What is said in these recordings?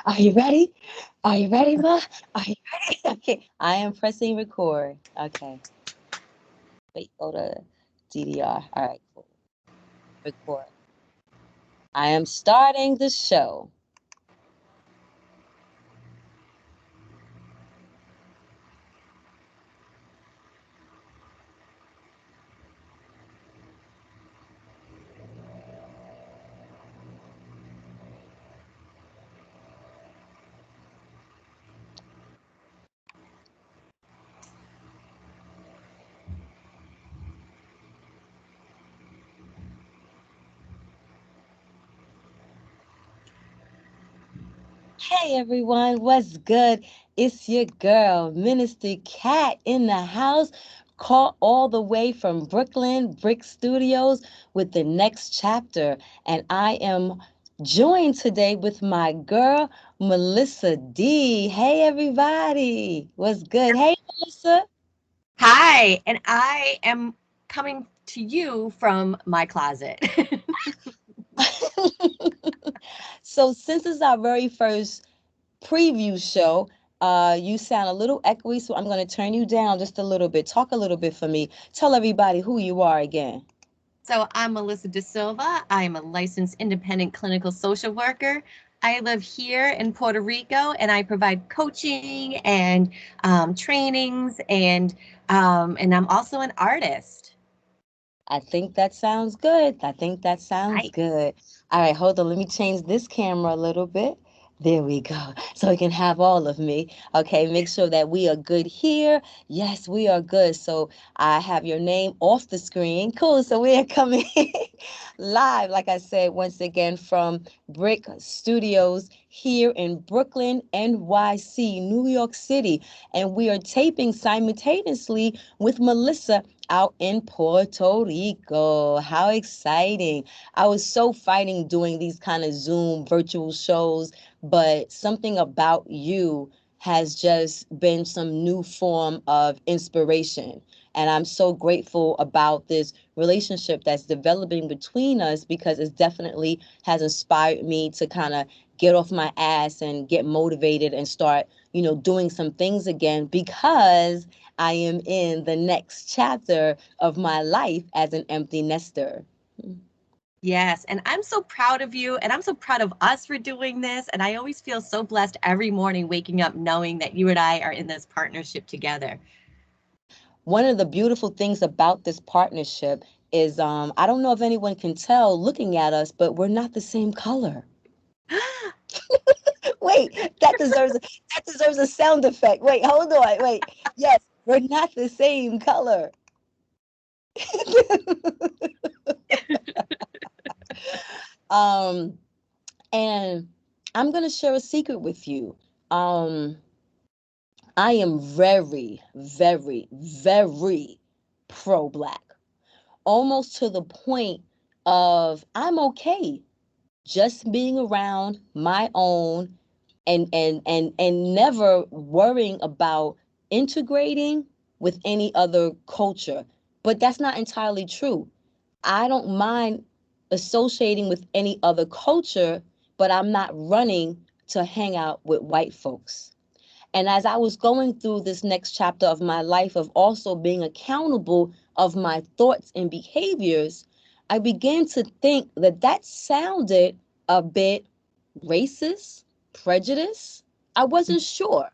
Are you ready? Are you ready, Ma? Are you ready? Okay, I am pressing record. Okay, wait, go to DDR. All right, cool. Record. I am starting the show. Hey everyone, what's good? It's your girl, Minister Cat, in the house, caught all the way from Brooklyn Brick Studios with the next chapter. And I am joined today with my girl, Melissa D. Hey everybody, what's good? Hey Melissa. Hi, and I am coming to you from my closet. So since it's our very first preview show, you sound a little echoey, so I'm going to turn you down just a little bit. Talk a little bit for me. Tell everybody who you are again. So, I'm Melissa De Silva. I am a licensed independent clinical social worker. I live here in Puerto Rico and I provide coaching and trainings, and I'm also an artist. I think that sounds good. I think that sounds Nice. good. All right, hold on. Let me change this camera a little bit. There we go. So we can have all of me. Okay, make sure that we are good here. Yes, we are good. So I have your name off the screen. Cool. So we are coming live, like I said, once again from Brick Studios here in Brooklyn, NYC, New York City. And we are taping simultaneously with Melissa out in Puerto Rico. How exciting. I was so fighting doing these kind of Zoom virtual shows, but something about you has just been some new form of inspiration. And I'm so grateful about this relationship that's developing between us because it definitely has inspired me to kind of get off my ass and get motivated and start, doing some things again because I am in the next chapter of my life as an empty nester. Yes, and I'm so proud of you, and I'm so proud of us for doing this. And I always feel so blessed every morning waking up knowing that you and I are in this partnership together. One of the beautiful things about this partnership is I don't know if anyone can tell looking at us, but we're not the same color. Wait, that deserves a sound effect. Wait, hold on. Wait. Yes, we're not the same color. um and I'm going to share a secret with you. Um I am very, very, very pro black, almost to the point of I'm okay just being around my own and never worrying about integrating with any other culture. But that's not entirely true. I don't mind associating with any other culture, but I'm not running to hang out with white folks. And as I was going through this next chapter of my life of also being accountable of my thoughts and behaviors, I began to think that that sounded a bit racist, prejudice. I wasn't sure.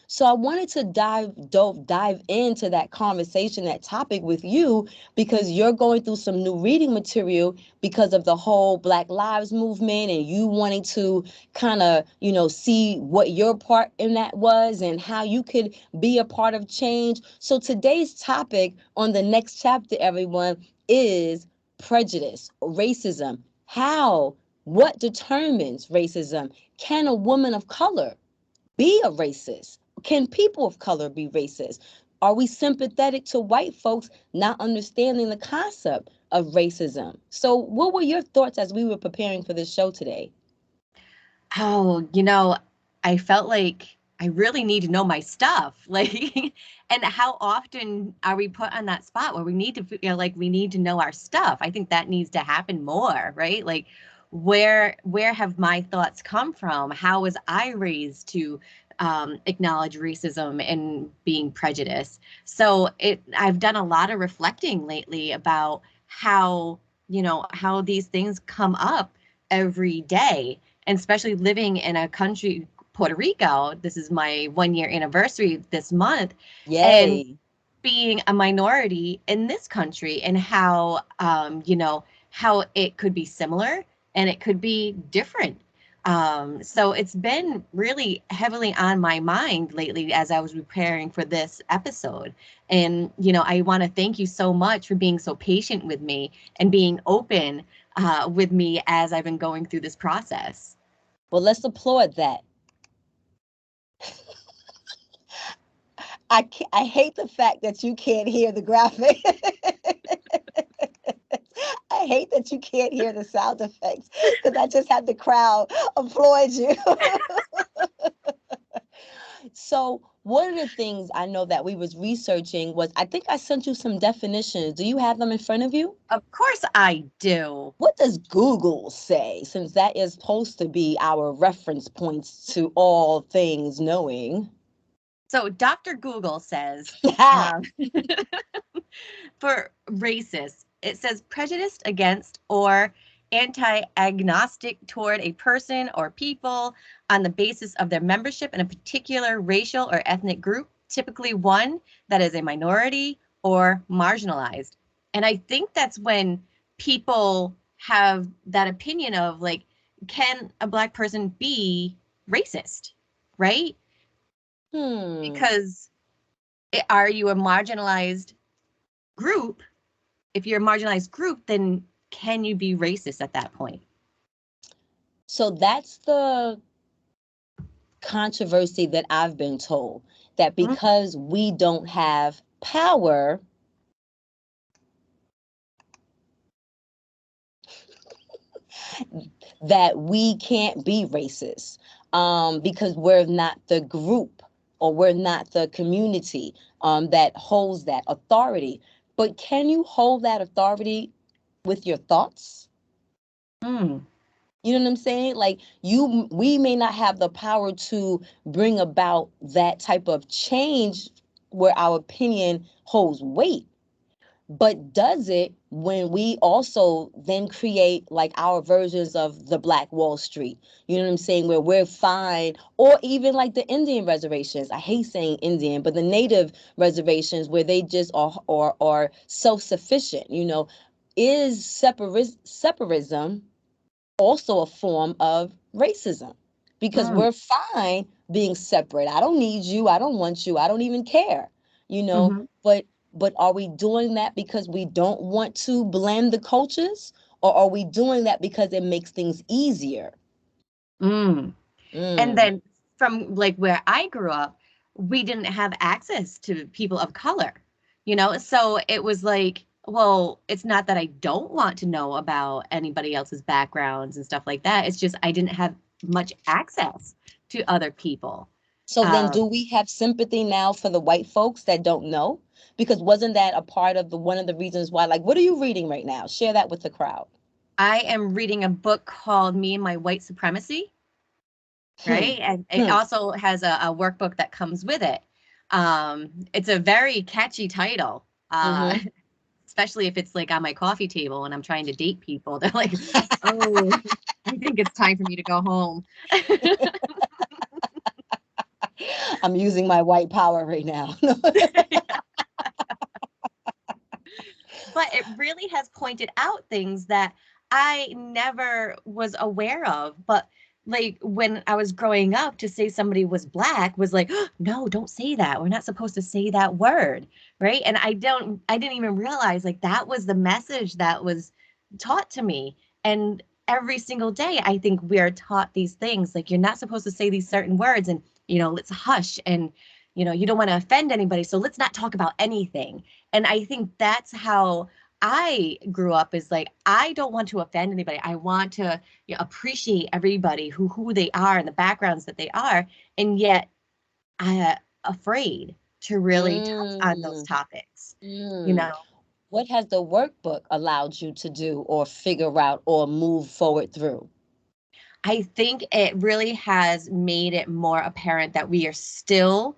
So I wanted to dive into that conversation, that topic with you, because you're going through some new reading material because of the whole Black Lives movement and you wanting to kind of, see what your part in that was and how you could be a part of change. So today's topic on the next chapter, everyone, is prejudice, racism. How? What determines racism? Can a woman of color be a racist? Can people of color be racist? Are we sympathetic to white folks not understanding the concept of racism? So, what were your thoughts as we were preparing for this show today? Oh, I felt like I really need to know my stuff. Like, and how often are we put on that spot where we need to feel like we need to know our stuff? I think that needs to happen more, right? Like, where have my thoughts come from? How was I raised to acknowledge racism and being prejudiced? So I've done a lot of reflecting lately about how, how these things come up every day, and especially living in a country, Puerto Rico. This is my 1 year anniversary this month, and Yay. being a minority in this country, and how how it could be similar and it could be different. So it's been really heavily on my mind lately as I was preparing for this episode. And I want to thank you so much for being so patient with me and being open with me as I've been going through this process. Well, let's applaud that. I hate the fact that you can't hear the graphic. I hate that you can't hear the sound effects because I just had the crowd applaud you. So one of the things I know that we was researching was, I think I sent you some definitions. Do you have them in front of you? Of course I do. What does Google say, since that is supposed to be our reference points to all things knowing? So Dr. Google says, for racist, it says prejudiced against or anti-agnostic toward a person or people on the basis of their membership in a particular racial or ethnic group, typically one that is a minority or marginalized. And I think that's when people have that opinion of, like, can a Black person be racist, right? Hmm. Because are you a marginalized group? If you're a marginalized group, then can you be racist at that point? So that's the controversy that I've been told, that Mm, because we don't have power, that we can't be racist, because we're not the group, or we're not the community that holds that authority. But can you hold that authority with your thoughts? mm, You know what I'm saying? Like, we may not have the power to bring about that type of change where our opinion holds weight. But does it when we also then create like our versions of the Black Wall Street? You know what I'm saying? Where we're fine, or even like the Indian reservations. I hate saying Indian, but the native reservations where they just are self-sufficient. Is separatism also a form of racism? Because mm, we're fine being separate. I don't need you. I don't want you. I don't even care. You know, mhm, but are we doing that because we don't want to blend the cultures, or are we doing that because it makes things easier? mm. And Mm, then from like where I grew up, we didn't have access to people of color, So it was like, well, it's not that I don't want to know about anybody else's backgrounds and stuff like that. It's just I didn't have much access to other people. so then Um, do we have sympathy now for the white folks that don't know? Because wasn't that a part of the one of the reasons why, like, what are you reading right now? Share that with the crowd. I am reading a book called Me and My White Supremacy, Hmm. right? And it Hmm. also has a workbook that comes with it. It's a very catchy title, Mm-hmm. especially if it's like on my coffee table and I'm trying to date people. They're like, "Oh, I think it's time for me to go home." I'm using my white power right now. But it really has pointed out things that I never was aware of. But like when I was growing up, to say somebody was Black was like, oh, no, don't say that. We're not supposed to say that word. Right. And I didn't even realize like that was the message that was taught to me. And every single day, I think we are taught these things like you're not supposed to say these certain words, and, let's hush, and, you don't want to offend anybody. So let's not talk about anything. And I think that's how I grew up, is like, I don't want to offend anybody. I want to, appreciate everybody who they are and the backgrounds that they are. And yet I afraid to really touch on those Mm, topics, you mm. know? what has the workbook allowed you to do or figure out or move forward through? I think it really has made it more apparent that we are still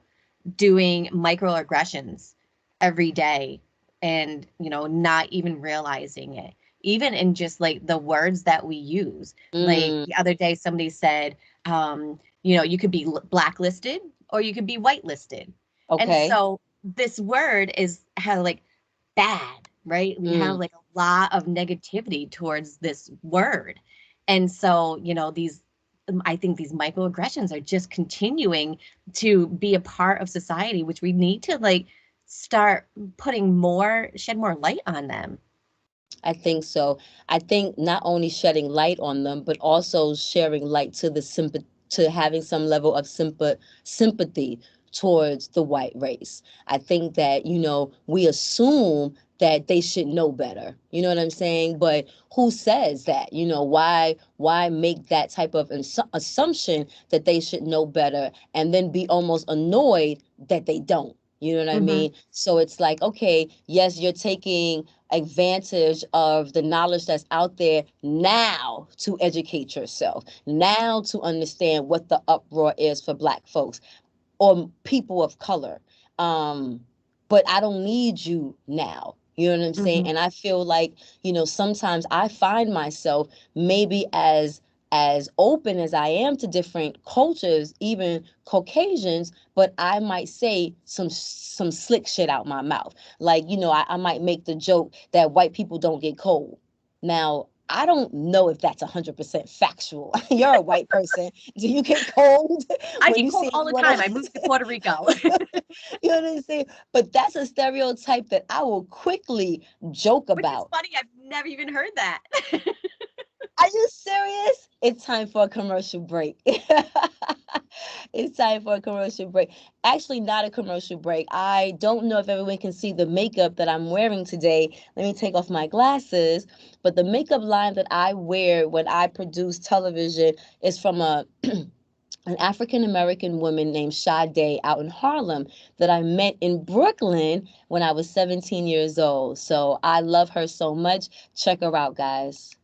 doing microaggressions every day and, not even realizing it. Even in just like the words that we use. Like Mm, the other day, somebody said, you could be blacklisted or you could be whitelisted. And okay. so this word is how like bad, right? We have Mm. like a lot of negativity towards this word. And so, I think these microaggressions are just continuing to be a part of society, which we need to like start shed more light on them. I think so. I think not only shedding light on them, but also sharing light to the to having some level of sympathy towards the white race. I think that, we assume that they should know better. You know what I'm saying? But who says that? Why make that type of assumption that they should know better and then be almost annoyed that they don't? You know what I Hmm. mean? So it's like, okay, yes, you're taking advantage of the knowledge that's out there now to educate yourself, now to understand what the uproar is for Black folks or people of color. Um, but I don't need you now. You know what I'm saying? Hmm. And I feel like, sometimes I find myself maybe as open as I am to different cultures, even Caucasians, but I might say some slick shit out my mouth. Like, I might make the joke that white people don't get cold. Now, I don't know if that's 100% factual. You're a white person. Do you get cold I when get you see cold all the anyone time. else? I moved to Puerto Rico. You know what I'm saying? But that's a stereotype that I will quickly joke Which is about. funny. I've never even heard that. Are you serious? It's time for a commercial break. It's time for a commercial break. Actually, not a commercial break. I don't know if everyone can see the makeup that I'm wearing today. Let me take off my glasses. But the makeup line that I wear when I produce television is from an African American woman named Sade out in Harlem that I met in Brooklyn when I was 17 years old. So I love her so much. Check her out, guys.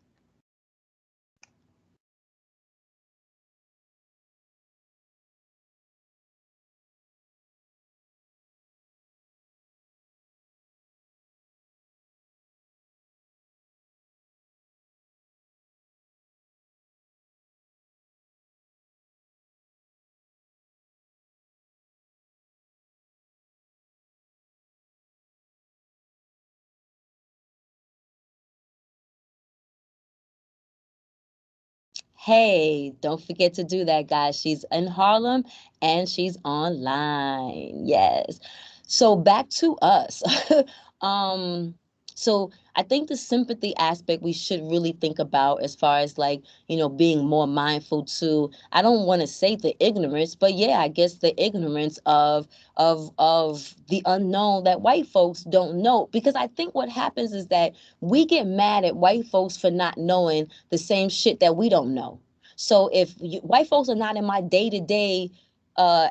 Hey, don't forget to do that, guys. She's in Harlem and she's online. Yes. So back to us. um, so I think the sympathy aspect we should really think about as far as like, being more mindful to, I don't want to say the ignorance, but yeah, I guess the ignorance of the unknown that white folks don't know. Because I think what happens is that we get mad at white folks for not knowing the same shit that we don't know. So if white folks are not in my day-to-day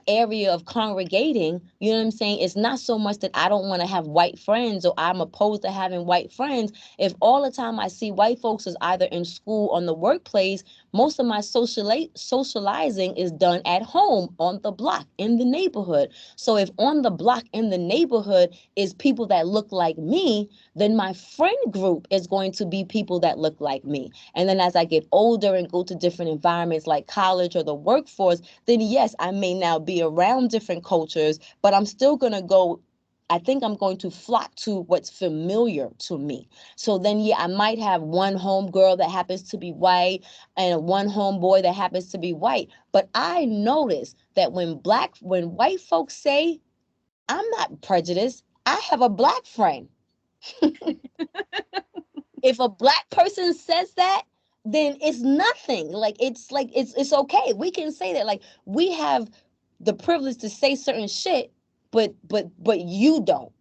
area of congregating, you know what I'm saying? It's not so much that I don't want to have white friends or I'm opposed to having white friends. If all the time I see white folks is either in school or in the workplace, most of my socializing is done at home, on the block, in the neighborhood. So if on the block in the neighborhood is people that look like me, then my friend group is going to be people that look like me. And then as I get older and go to different environments like college or the workforce, then yes, I may now be around different cultures, but I'm still going to go. I think I'm going to flock to what's familiar to me. So then, yeah, I might have one homegirl that happens to be white and one homeboy that happens to be white. But I notice that when white folks say, I'm not prejudiced, I have a black friend. If a black person says that, then it's nothing. Like it's okay. We can say that. Like we have the privilege to say certain shit, but you don't.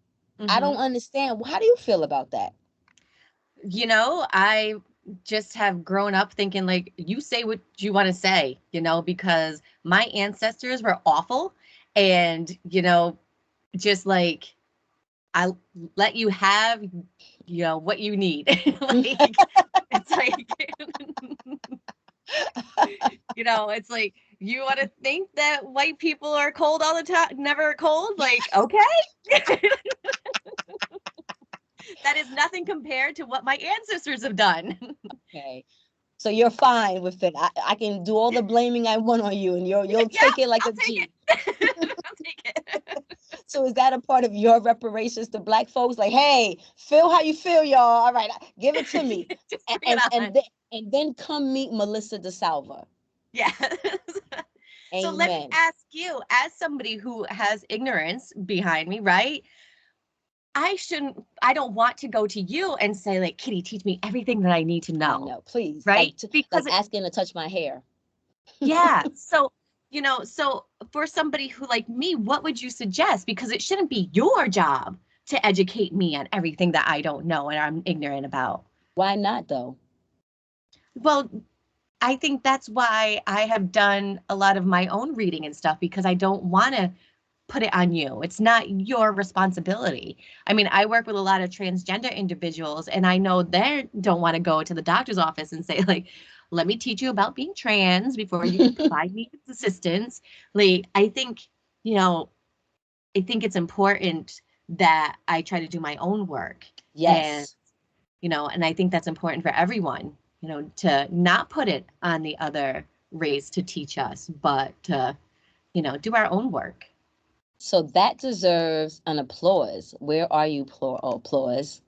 I don't Hmm. understand. How do you feel about that? I just have grown up thinking like you say what you want to say, because my ancestors were awful and, just like I let you have, what you need. Like, it's like, it's like, you want to think that white people are cold all the time, never cold? Like, okay. That is nothing compared to what my ancestors have done. Okay. So you're fine with it. I can do all the blaming I want on you, and you'll Yeah, take it like I'll a take G. it. I'll take it. So is that a part of your reparations to Black folks? Like, hey, feel how you feel, y'all. All right, give it to me, Just and bring it on. and then come meet Melissa DeSalva. Yeah. So let me Amen. ask you, as somebody who has ignorance behind me, right? I don't want to go to you and say, like, Kitty, teach me everything that I need to I know, know. Please, right? like Because asking to touch my hair. yeah. So, so for somebody who like me, what would you suggest? Because it shouldn't be your job to educate me on everything that I don't know and I'm ignorant about. Why not though? Well, I think that's why I have done a lot of my own reading and stuff, because I don't want to put it on you. It's not your responsibility. I mean, I work with a lot of transgender individuals, and I know they don't want to go to the doctor's office and say, like, let me teach you about being trans before you can provide me with assistance. Like, you know, I think it's important that I try to do my own work. And, Yes. and I think that's important for everyone, to not put it on the other race to teach us, but to, do our own work. So that deserves an applause. Where are you, applause?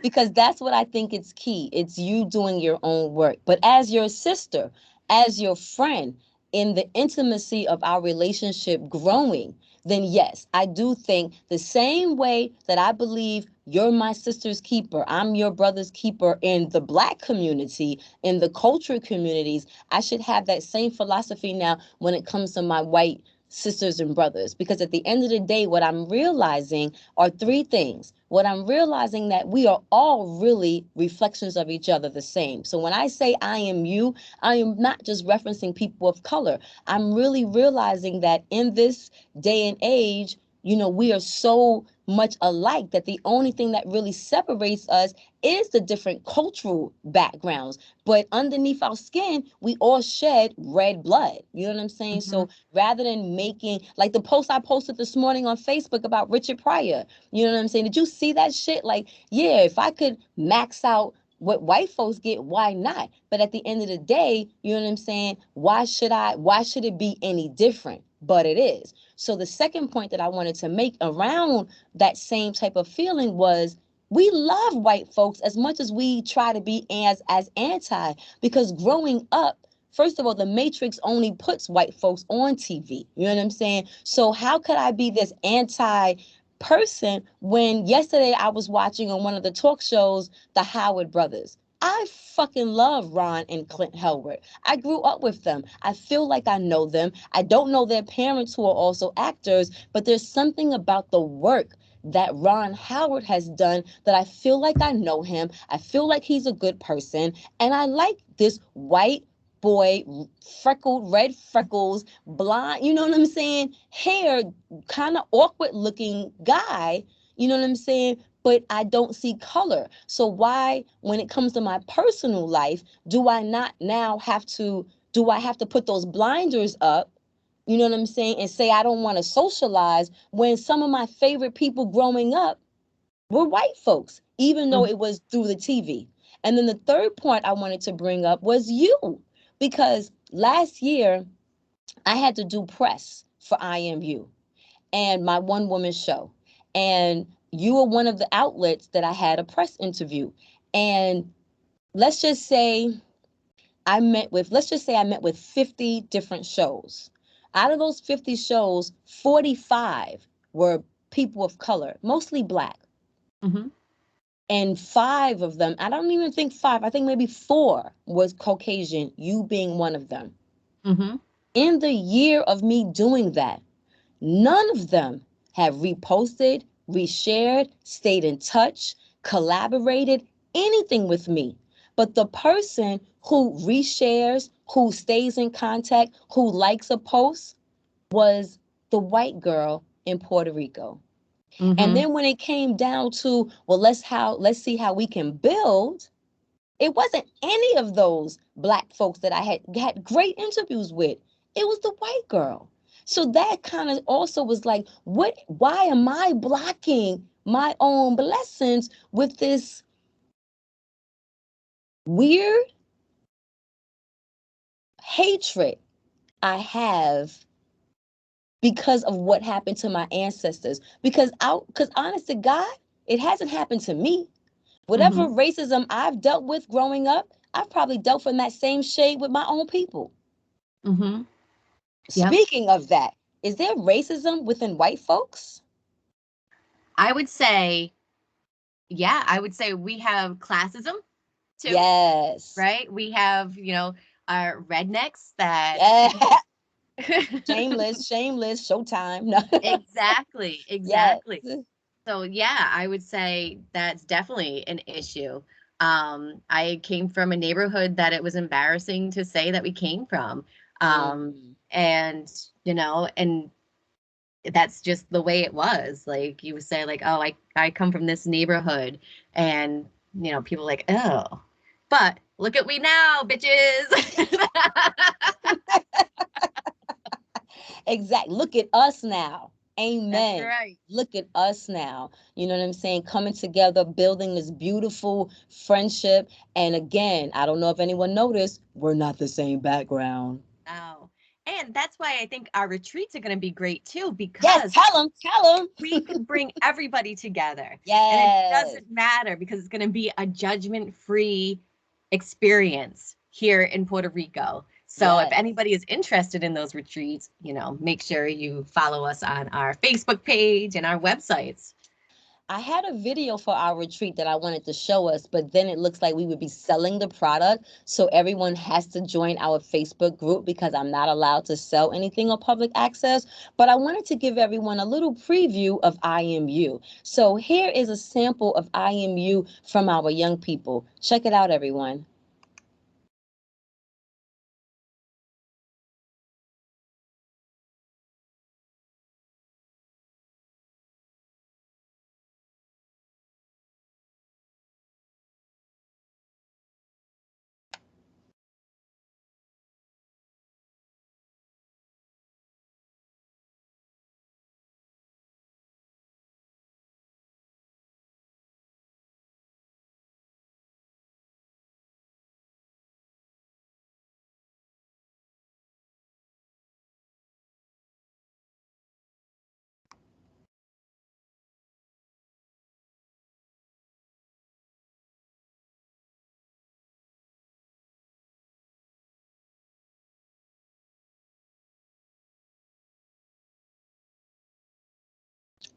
Because that's what I think is key. It's you doing your own work. But as your sister, as your friend, in the intimacy of our relationship growing, then yes, I do think the same way that I believe you're my sister's keeper, I'm your brother's keeper in the Black community, in the cultural communities, I should have that same philosophy now when it comes to my white sisters and brothers. Because at the end of the day, what I'm realizing are three things. What I'm realizing that we are all really reflections of each other the same. So when I say I am you, I am not just referencing people of color. I'm really realizing that in this day and age, we are so much alike that the only thing that really separates us is the different cultural backgrounds. But underneath our skin, we all shed red blood. You know what I'm saying? Mm-hmm. So rather than making, like the post I posted this morning on Facebook about Richard Pryor, you know what I'm saying? Did you see that shit? Like, yeah, if I could max out what white folks get, why not? But at the end of the day, you know what I'm saying? Why should it be any different? But it is. So the second point that I wanted to make around that same type of feeling was we love white folks as much as we try to be as anti, because growing up, first of all, the Matrix only puts white folks on TV. You know what I'm saying? So how could I be this anti person when yesterday I was watching on one of the talk shows the Howard brothers? I fucking love Ron and Clint Howard. I grew up with them. I feel like I know them. I don't know their parents who are also actors, but there's something about the work that Ron Howard has done that I feel like I know him. I feel like he's a good person. And I like this white boy, freckled, red freckles, blonde, you know what I'm saying? Hair, kind of awkward looking guy, you know what I'm saying? But I don't see color. So why, when it comes to my personal life, do I not now do I have to put those blinders up? You know what I'm saying? And say I don't want to socialize when some of my favorite people growing up were white folks, even though it was through the TV. And then the third point I wanted to bring up was you, because last year I had to do press for IMU and my one woman show. And you were one of the outlets that I had a press interview. And let's just say let's just say I met with 50 different shows. Out of those 50 shows, 45 were people of color, mostly Black. Mm-hmm. And 5 of them, I don't even think 5, I think maybe 4 was Caucasian, you being one of them. Mm-hmm. In the year of me doing that, none of them have reposted, reshared, stayed in touch, collaborated, anything with me. But the person who reshares, who stays in contact, who likes a post, was the white girl in Puerto Rico. And Mm-hmm. then when it came down to, well, let's see how we can build, it wasn't any of those black folks that I had great interviews with. It was the white girl. So that kind of also was like, why am I blocking my own blessings with this weird hatred I have because of what happened to my ancestors? Because honest to God, it hasn't happened to me. Whatever Mm-hmm. racism I've dealt with growing up, I've probably dealt from that same shade with my own people. Mm-hmm. Yep. Speaking of that, is there racism within white folks? I would say, yeah, I would say we have classism too, Yes. right? We have, our rednecks that Yeah. Shameless, shameless, showtime. No. exactly, Yes. exactly. So yeah, I would say that's definitely an issue. I came from a neighborhood that it was embarrassing to say that we came from. Mm. And and that's just the way it was. Like you would say, like, oh, I come from this neighborhood, and people like, oh, but look at we now, bitches. Exactly. Look at us now. That's Amen. right. Look at us now. You know what I'm saying? Coming together, building this beautiful friendship. And again, I don't know if anyone noticed, we're not the same background. Oh, and that's why I think our retreats are going to be great too, Yes, because tell them, tell we them. can bring everybody together, and it Yes, doesn't matter because it's going to be a judgment-free experience here in Puerto Rico. So if yes. anybody is interested in those retreats, make sure you follow us on our Facebook page and our websites. I had a video for our retreat that I wanted to show us, but then it looks like we would be selling the product. So everyone has to join our Facebook group because I'm not allowed to sell anything on public access. But I wanted to give everyone a little preview of IMU. So here is a sample of IMU from our young people. Check it out, everyone.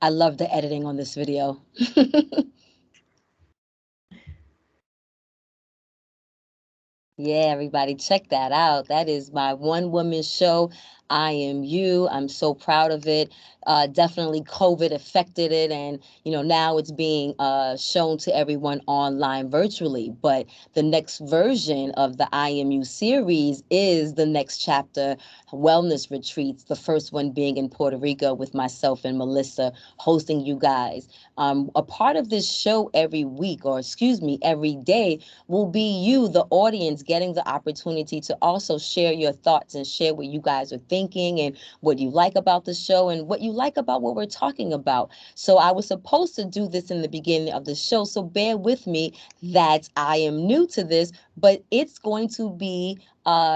I love the editing on this video. Yeah, everybody, check that out. That is my one woman show. I am you. I'm so proud of it. Definitely COVID affected it. And, now it's being shown to everyone online virtually. But the next version of the IMU series is the next chapter wellness retreats, the first one being in Puerto Rico with myself and Melissa hosting you guys. A part of this show every week, or excuse me, every day, will be you, the audience, getting the opportunity to also share your thoughts and share what you guys are thinking and what you like about the show and what you like about what we're talking about. So I was supposed to do this in the beginning of the show, so bear with me that I am new to this, but it's going to be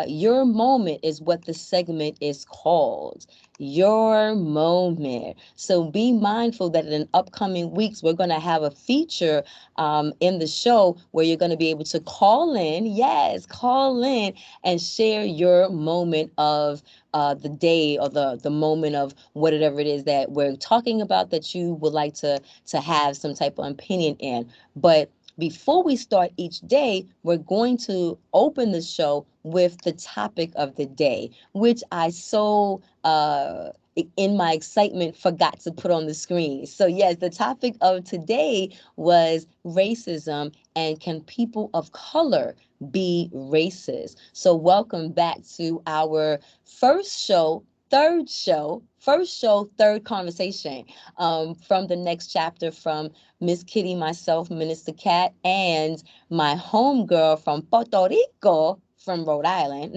your moment is what the segment is called. Your moment. So be mindful that in upcoming weeks, we're going to have a feature in the show where you're going to be able to call in. Yes, call in and share your moment of the day or the moment of whatever it is that we're talking about that you would like to have some type of opinion in. But before we start each day, we're going to open the show with the topic of the day, which I so in my excitement forgot to put on the screen. So yes, the topic of today was racism and can people of color be racist? So welcome back to our first show first show, third conversation, from the next chapter from Miss Kitty, myself, Minister Cat, and my homegirl from Puerto Rico, from Rhode Island,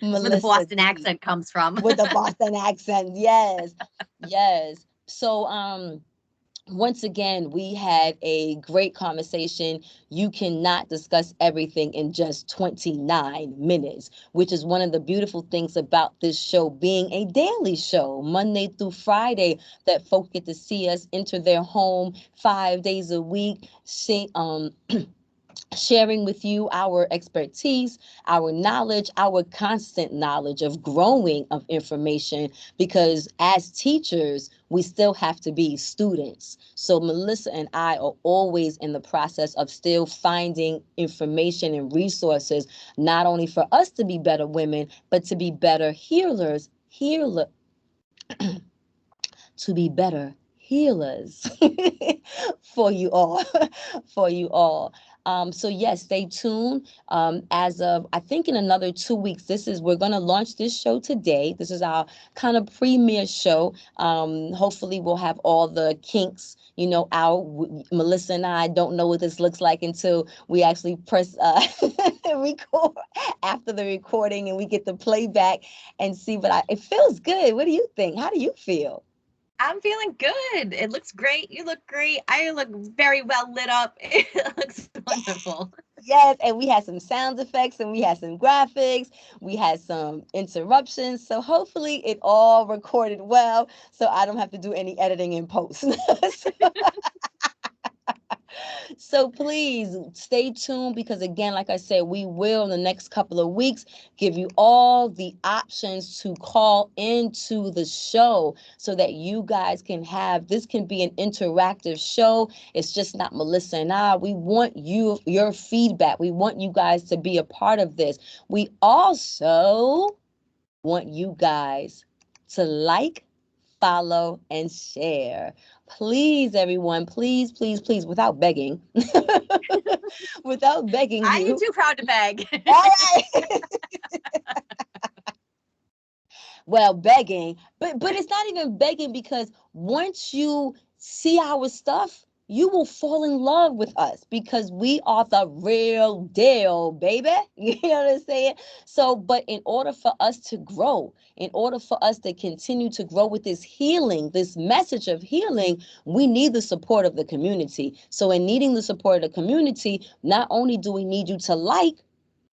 That's where the Melissa Boston D, accent comes from. with the Boston accent. Yes, yes. So, once again, we had a great conversation. You cannot discuss everything in just 29 minutes, which is one of the beautiful things about this show being a daily show, Monday through Friday, that folks get to see us enter their home 5 days a week, sharing with you our expertise, our knowledge, our constant knowledge of growing of information, because as teachers, we still have to be students. So Melissa and I are always in the process of still finding information and resources, not only for us to be better women, but to be better to be better healers for you all, for you all. So yes, stay tuned. As of, I think, in another 2 weeks, we're going to launch this show today. This is our kind of premiere show. Hopefully we'll have all the kinks, out. Melissa and I don't know what this looks like until we actually press record after the recording, and we get the playback and see. But it feels good. What do you think? How do you feel? I'm feeling good. It looks great. You look great. I look very well lit up. It looks wonderful. Yes, and we had some sound effects and we had some graphics. We had some interruptions. So hopefully it all recorded well, so I don't have to do any editing in post. So please stay tuned, because again, like I said, we will in the next couple of weeks give you all the options to call into the show so that you guys can have this, can be an interactive show. It's just not Melissa and I. We want your feedback. We want you guys to be a part of this. We also want you guys to like, follow, and share. Please, everyone, please, please, please, without begging, without begging I am you. too proud to beg. All right. Well, begging, but it's not even begging, because once you see our stuff, you will fall in love with us, because we are the real deal, baby. You know what I'm saying? So, but in order for us to grow, in order for us to continue to grow with this healing, this message of healing, we need the support of the community. So, in needing the support of the community, not only do we need you to like,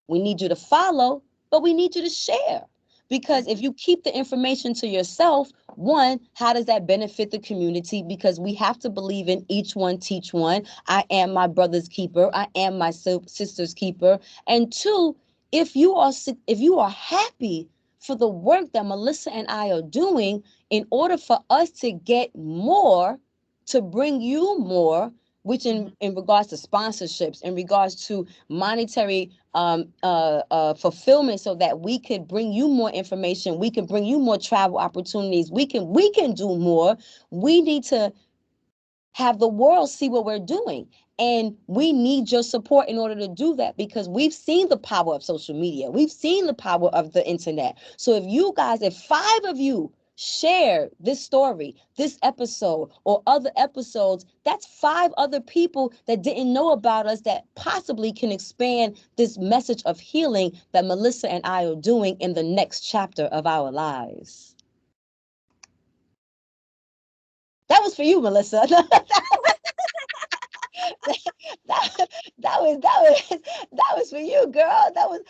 we need you to follow, but we need you to share. Because if you keep the information to yourself, one, how does that benefit the community? Because we have to believe in each one, teach one. I am my brother's keeper. I am my sister's keeper. And two, if you are happy for the work that Melissa and I are doing, in order for us to get more, to bring you more, which in regards to sponsorships, in regards to monetary fulfillment, so that we could bring you more information, we can bring you more travel opportunities, we can do more. We need to have the world see what we're doing. And we need your support in order to do that, because we've seen the power of social media. We've seen the power of the internet. So if 5 of you share this story, this episode, or other episodes, that's 5 other people that didn't know about us, that possibly can expand this message of healing that Melissa and I are doing in the next chapter of our lives. That was for you, Melissa. that, that was for you, girl. That was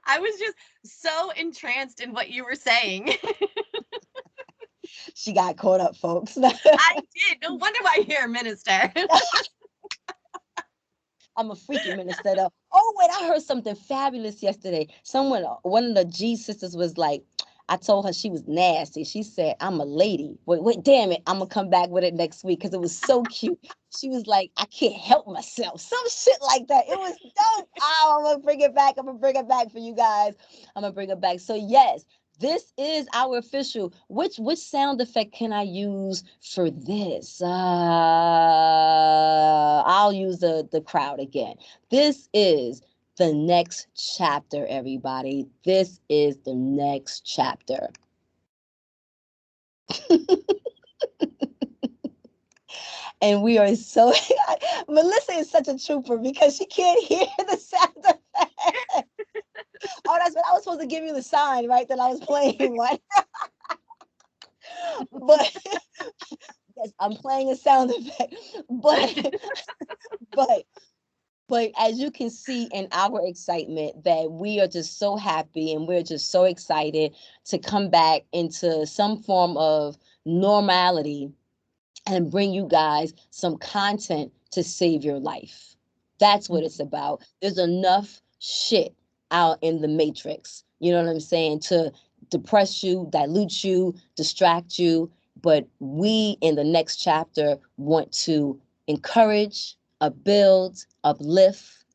I was just so entranced in what you were saying. She got caught up, folks. I did. No wonder why you're a minister. I'm a freaky minister, though. Oh, wait, I heard something fabulous yesterday. One of the G sisters was like, I told her she was nasty. She said, I'm a lady. Wait, damn it. I'm going to come back with it next week, because it was so cute. She was like, I can't help myself. Some shit like that. It was dope. Oh, I'm going to bring it back. I'm going to bring it back for you guys. I'm going to bring it back. So, yes, this is our official. Which sound effect can I use for this? I'll use the crowd again. This is the next chapter, everybody. This is the next chapter. And we are so Melissa is such a trooper because she can't hear the sound effect. Oh, that's what I was supposed to give you the sign, right? That I was playing one. But yes, I'm playing a sound effect. But but but as you can see in our excitement that we are just so happy and we're just so excited to come back into some form of normality and bring you guys some content to save your life. That's what it's about. There's enough shit out in the matrix, you know what I'm saying, to depress you, dilute you, distract you. But we in the next chapter want to encourage, build, uplift,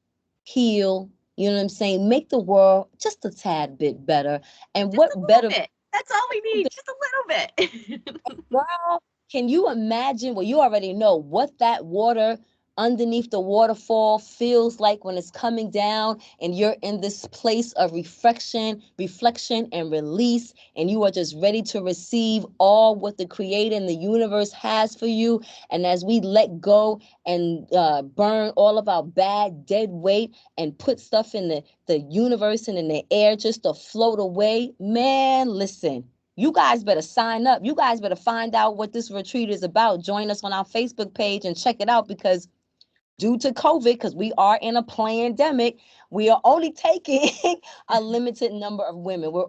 heal, you know what I'm saying, make the world just a tad bit better. And Just a what little better bit. That's all we need. Just a little bit. Girl, can you imagine? Well, you already know what that water underneath the waterfall feels like when it's coming down and you're in this place of reflection and release, and you are just ready to receive all what the creator and the universe has for you. And as we let go and burn all of our bad dead weight and put stuff in the universe and in the air just to float away, man, listen, you guys better sign up. You guys better find out what this retreat is about. Join us on our Facebook page and check it out, because due to COVID, because we are in a pandemic, we are only taking a limited number of women. We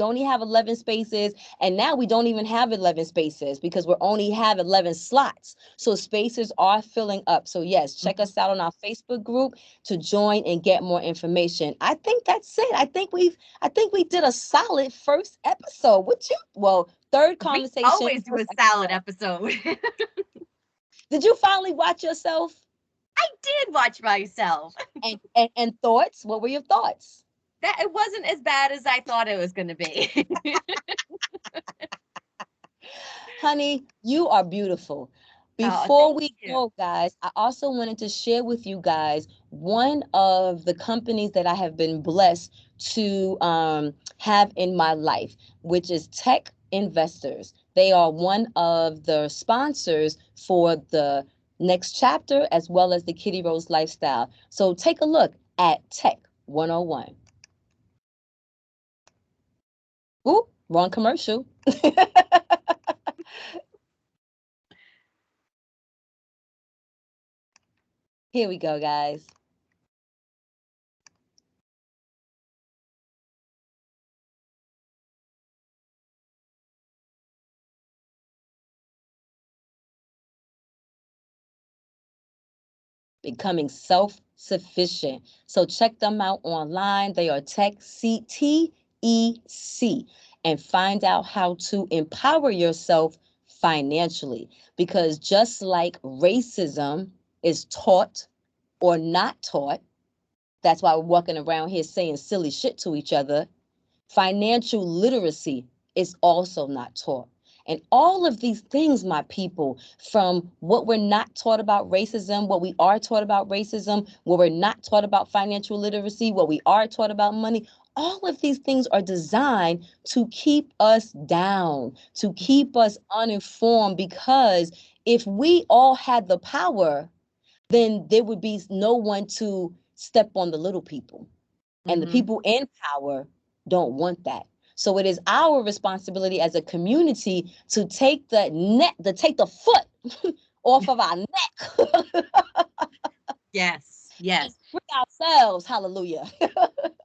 only have 11 spaces, and now we don't even have 11 spaces because we only have 11 slots. So spaces are filling up. So yes, check us out on our Facebook group to join and get more information. I think that's it. I think we did a solid first episode. Third We conversation. always do a solid episode. Did you finally watch yourself? I did watch myself. And thoughts? What were your thoughts? That it wasn't as bad as I thought it was going to be. Honey, you are beautiful. Oh, Before thank we you. go, guys, I also wanted to share with you guys one of the companies that I have been blessed to have in my life, which is Tech Investors. They are one of the sponsors for the next chapter as well as the Kitty Rose lifestyle. So take a look at Tech 101. Ooh, wrong commercial. Here we go, guys. Becoming self-sufficient. So check them out online. They are TEC, and find out how to empower yourself financially. Because just like racism is taught or not taught, that's why we're walking around here saying silly shit to each other. Financial literacy is also not taught. And all of these things, my people, from what we're not taught about racism, what we are taught about racism, what we're not taught about financial literacy, what we are taught about money, all of these things are designed to keep us down, to keep us uninformed. Because if we all had the power, then there would be no one to step on the little people. And the Mm-hmm. people in power don't want that. So it is our responsibility as a community to take the foot off of our neck Yes, and yes. free ourselves. Hallelujah.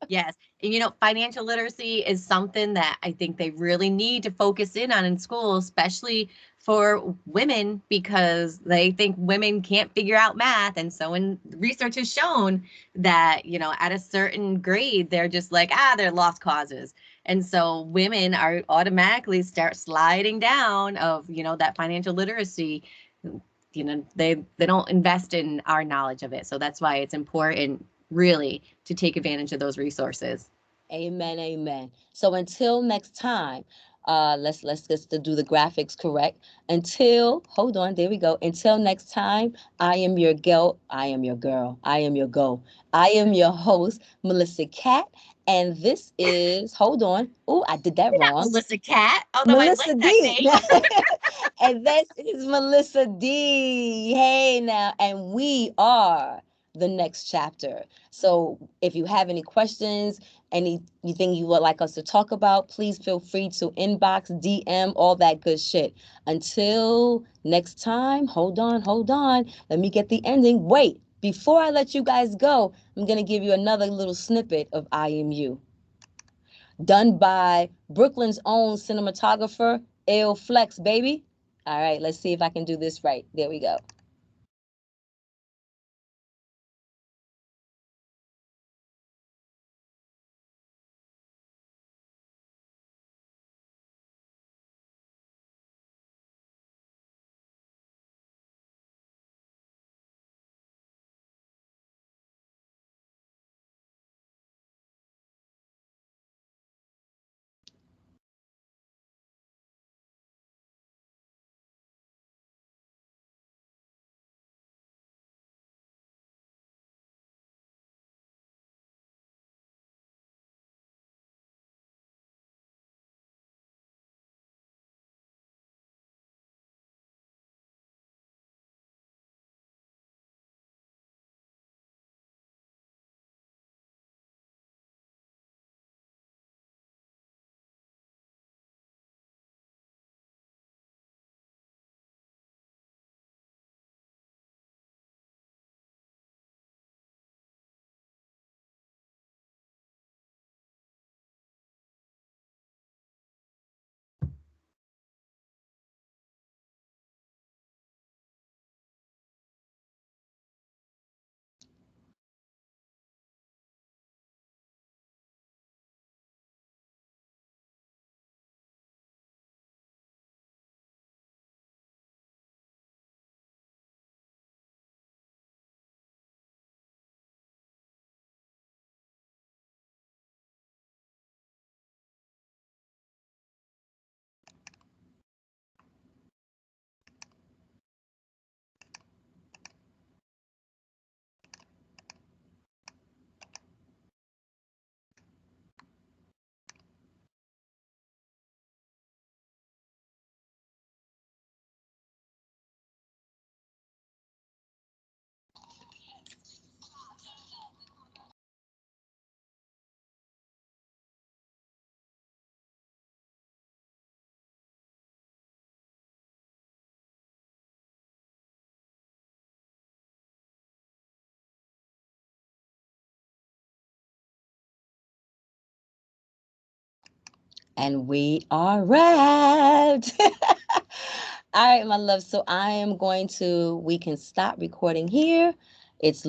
Yes. And financial literacy is something that I think they really need to focus in on in school, especially for women, because they think women can't figure out math. And so when research has shown that, at a certain grade, they're just like, they're lost causes. And so women are automatically start sliding down of, that financial literacy. They don't invest in our knowledge of it. So that's why it's important really to take advantage of those resources. Amen. Amen. So until next time, Let's just to do the graphics correct. Until hold on, there we go. Until next time, I am your girl. I am your girl. I am your go. I am your host, Melissa Cat, and this is hold on. Oh, I did that You're not wrong. Melissa Cat, although I Melissa like that D. name. And this is Melissa D. Hey now, and we are the next chapter. So if you have any questions, anything you would like us to talk about, please feel free to inbox, DM, all that good shit. Until next time, hold on. Let me get the ending. Wait, before I let you guys go, I'm gonna give you another little snippet of I Am You, done by Brooklyn's own cinematographer, L Flex, baby. All right, let's see if I can do this right. There we go. And we are wrapped. All right, my love. So I am going to, we can stop recording here. It's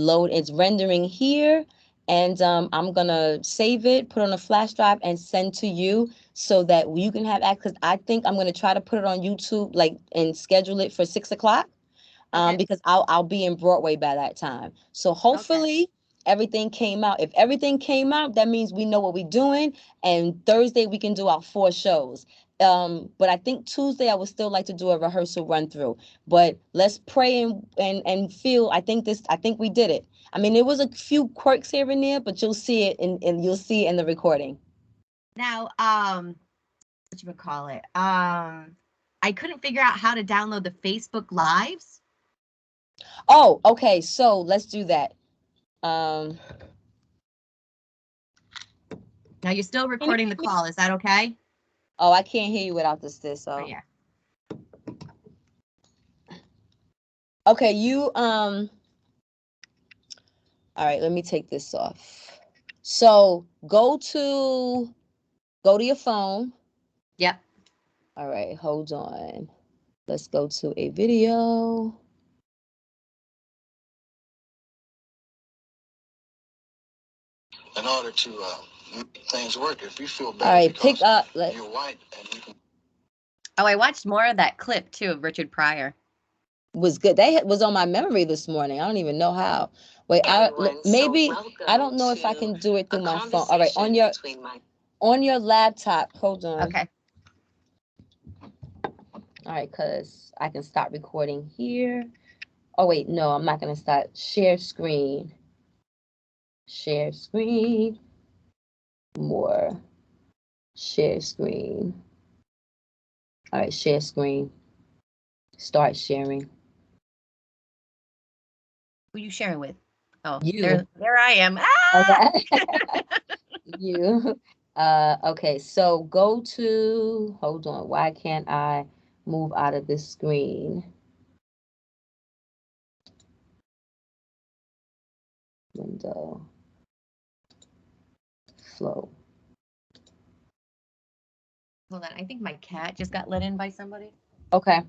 rendering here. And I'm going to save it, put it on a flash drive, and send to you so that you can have access. I think I'm going to try to put it on YouTube, like, and schedule it for 6 o'clock, Okay. because I'll be in Broadway by that time. So Okay. hopefully everything came out. If everything came out, that means we know what we're doing. And Thursday we can do our 4 shows. But I think Tuesday I would still like to do a rehearsal run through. But let's pray and feel. I think we did it. I mean, there was a few quirks here and there, but you'll see it you'll see it in the recording. Now, what you would call it? I couldn't figure out how to download the Facebook Lives. Oh, okay. So let's do that. Um, Now you're still can you recording the hear me? call. Is that okay? Oh, I can't hear you without this. Oh So yeah. okay, you all right, let me take this off. So go to your phone. Yep. All right, hold on. Let's go to a video. In order to make things work, if you feel better, all right, pick up. You're white and you can. Oh, I watched more of that clip too of Richard Pryor. Was good. Was on my memory this morning. I don't even know how. Wait, maybe I don't know if I can do it through my phone. All right, on your laptop. Hold on. Okay. All right, because I can stop recording here. Oh, wait, no, I'm not going to start. Share screen. Share screen. More. Share screen. All right, share screen. Start sharing. Who you sharing with? Oh, You. there I am. Ah! Okay. You. Okay, so go to, hold on, why can't I move out of this screen? Window. Flow. Hold on, I think my cat just got let in by somebody. Okay.